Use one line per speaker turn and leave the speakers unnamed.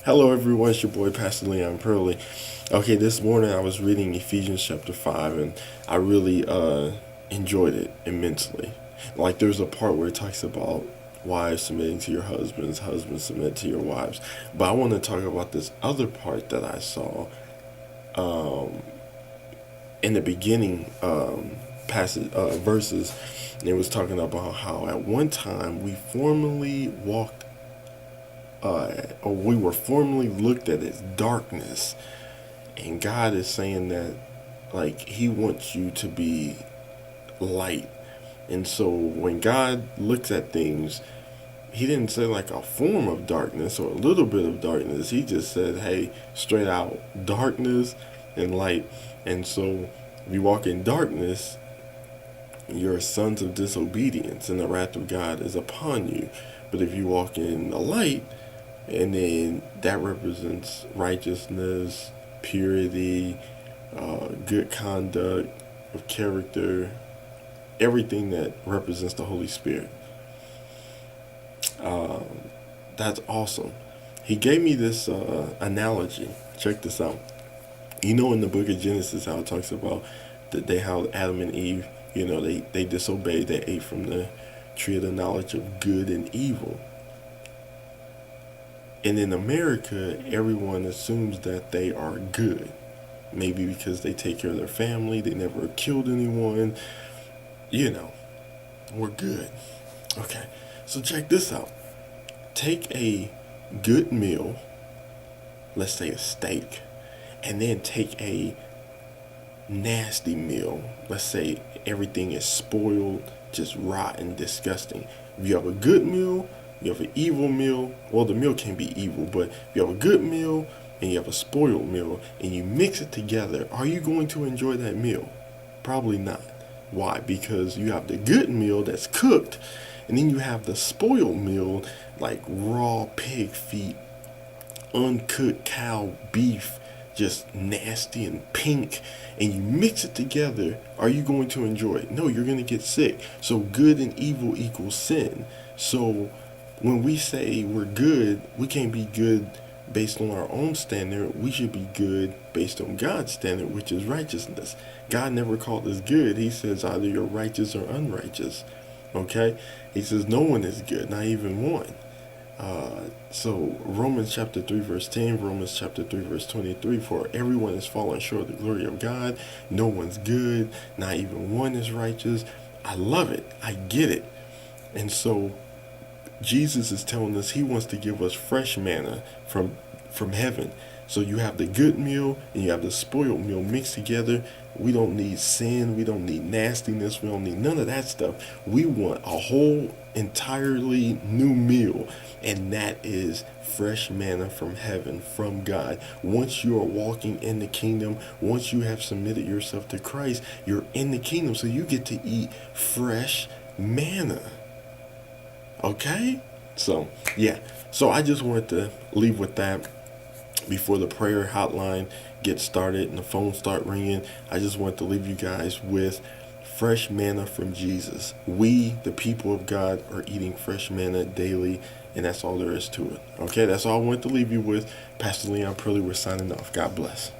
Hello, everyone. It's your boy, Pastor Leon Purley. Okay, this morning I was reading Ephesians chapter 5, and I really enjoyed it immensely. Like, there's a part where it talks about wives submitting to your husbands, husbands submit to your wives. But I want to talk about this other part that I saw in the beginning passage verses. And it was talking about how at one time we formerly walked or we were formerly looked at as darkness, and God is saying that like He wants you to be light. And so when God looks at things, He didn't say like a form of darkness or a little bit of darkness. He just said, hey, straight out darkness and light. And so if you walk in darkness, you're sons of disobedience, and the wrath of God is upon you. But if you walk in the light, and then that represents righteousness, purity, good conduct of character, everything that represents the Holy Spirit. Uh, that's awesome. He gave me this analogy. Check this out. You know, in the book of Genesis, how it talks about how Adam and Eve, they disobeyed, they ate from the tree of the knowledge of good and evil. And in America, everyone assumes that they are good. Maybe because they take care of their family, they never killed anyone. We're good. Okay, so check this out. Take a good meal, let's say a steak, and then take a nasty meal. Let's say everything is spoiled, just rotten, disgusting. If you have a good meal, you have an evil meal. Well, the meal can be evil, but if you have a good meal and you have a spoiled meal and you mix it together, are you going to enjoy that meal? Probably not. Why? Because you have the good meal that's cooked, and then you have the spoiled meal like raw pig feet, uncooked cow beef, just nasty and pink, and you mix it together. Are you going to enjoy it? No, you're going to get sick. So good and evil equals sin. So when we say we're good, we can't be good based on our own standard. We should be good based on God's standard, which is righteousness. God never called us good. He says either you're righteous or unrighteous. Okay? He says no one is good, not even one. So Romans chapter 3 verse 10, Romans chapter 3 verse 23, for everyone is fallen short of the glory of God. No one's good, not even one is righteous. I love it. I get it. And so Jesus is telling us He wants to give us fresh manna from heaven. So you have the good meal and you have the spoiled meal mixed together. We don't need sin. We don't need nastiness. We don't need none of that stuff. We want a whole entirely new meal, and that is fresh manna from heaven, from God. Once you are walking in the kingdom, once you have submitted yourself to Christ, you're in the kingdom, so you get to eat fresh manna. Okay? So, yeah. So I just wanted to leave with that before the prayer hotline gets started and the phones start ringing. I just want to leave you guys with fresh manna from Jesus. We, the people of God, are eating fresh manna daily, and that's all there is to it. Okay, that's all I wanted to leave you with. Pastor Leon Purley, we're signing off. God bless.